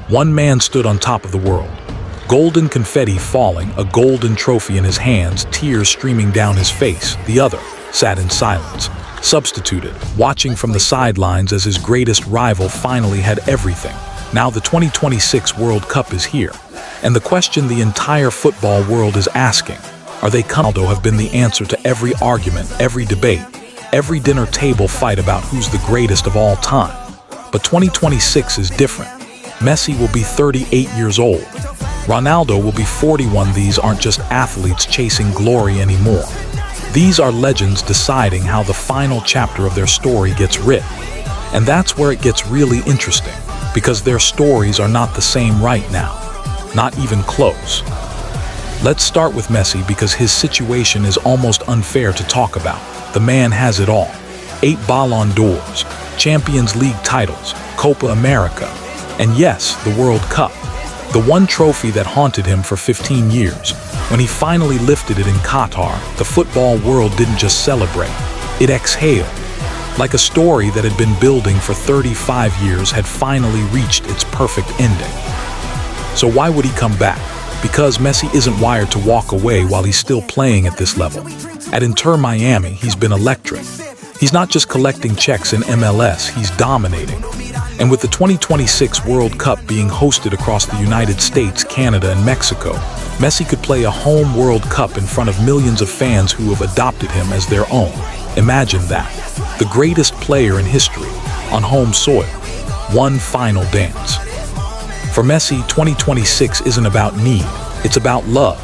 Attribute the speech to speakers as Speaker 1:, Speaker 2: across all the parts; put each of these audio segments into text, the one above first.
Speaker 1: One man stood on top of the world. Golden confetti falling, a golden trophy in his hands, tears streaming down his face. The other sat in silence, substituted, watching from the sidelines as his greatest rival finally had everything. Now the 2026 World Cup is here, and the question the entire football world is asking, are they Ronaldo have been the answer to every argument, every debate, every dinner table fight about who's the greatest of all time. But 2026 is different. Messi will be 38 years old. Ronaldo will be 41. These aren't just athletes chasing glory anymore. These are legends deciding how the final chapter of their story gets written. And that's where it gets really interesting, because their stories are not the same right now. Not even close. Let's start with Messi because his situation is almost unfair to talk about. The man has it all. 8 Ballon d'Ors, Champions League titles, Copa America, and yes, the World Cup. The one trophy that haunted him for 15 years. When he finally lifted it in Qatar, the football world didn't just celebrate, it exhaled. Like a story that had been building for 35 years had finally reached its perfect ending. So why would he come back? Because Messi isn't wired to walk away while he's still playing at this level. At Inter Miami, he's been electric. He's not just collecting checks in MLS, he's dominating. And with the 2026 World Cup being hosted across the United States, Canada, and Mexico, Messi could play a home World Cup in front of millions of fans who have adopted him as their own. Imagine that. The greatest player in history, on home soil. One final dance. For Messi, 2026 isn't about need, it's about love.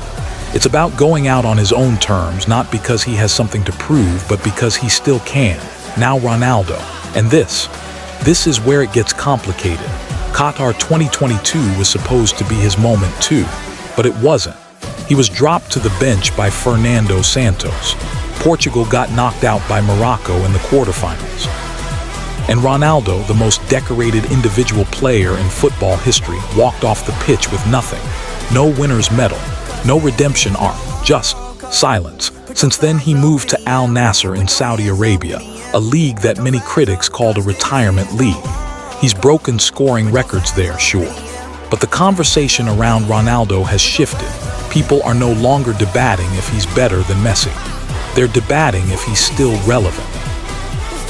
Speaker 1: It's about going out on his own terms, not because he has something to prove, but because he still can. Now Ronaldo. And this is where it gets complicated. Qatar 2022 was supposed to be his moment too, but it wasn't. He was dropped to the bench by Fernando Santos. Portugal got knocked out by Morocco in the quarterfinals. And Ronaldo, the most decorated individual player in football history, walked off the pitch with nothing. No winner's medal, no redemption arc, just silence. Since then he moved to Al Nassr in Saudi Arabia, a league that many critics called a retirement league. He's broken scoring records there, sure. But the conversation around Ronaldo has shifted. People are no longer debating if he's better than Messi. They're debating if he's still relevant.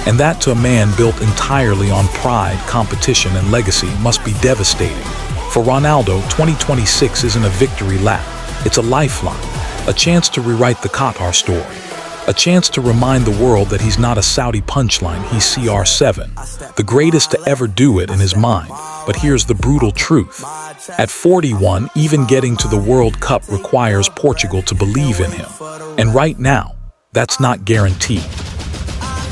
Speaker 1: And that, to a man built entirely on pride, competition, and legacy, must be devastating. For Ronaldo, 2026 isn't a victory lap. It's a lifeline, a chance to rewrite the Qatar story, a chance to remind the world that he's not a Saudi punchline, he's CR7, the greatest to ever do it in his mind. But here's the brutal truth. At 41, even getting to the World Cup requires Portugal to believe in him. And right now, that's not guaranteed.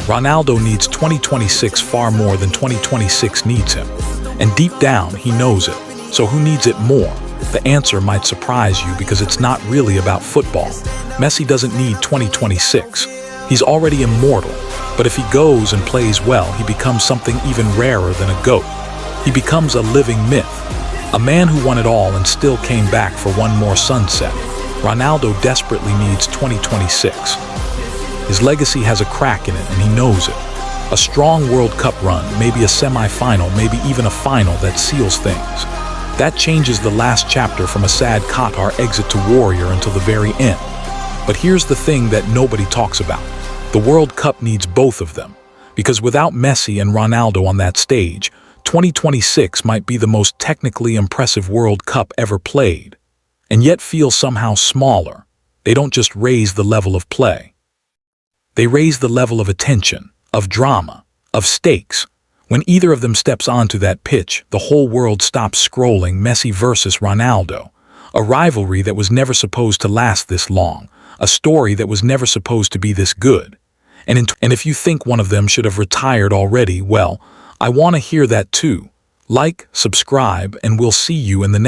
Speaker 1: Ronaldo needs 2026 far more than 2026 needs him. And deep down, he knows it. So who needs it more? The answer might surprise you because it's not really about football. Messi doesn't need 2026. He's already immortal. But if he goes and plays well, he becomes something even rarer than a GOAT. He becomes a living myth. A man who won it all and still came back for one more sunset. Ronaldo desperately needs 2026. His legacy has a crack in it and he knows it. A strong World Cup run, maybe a semi-final, maybe even a final that seals things. That changes the last chapter from a sad Qatar exit to warrior until the very end. But here's the thing that nobody talks about. The World Cup needs both of them. Because without Messi and Ronaldo on that stage, 2026 might be the most technically impressive World Cup ever played. And yet feel somehow smaller. They don't just raise the level of play. They raise the level of attention, of drama, of stakes. When either of them steps onto that pitch, the whole world stops scrolling. Messi versus Ronaldo. A rivalry that was never supposed to last this long. A story that was never supposed to be this good. And if you think one of them should have retired already, well, I want to hear that too. Like, subscribe, and we'll see you in the next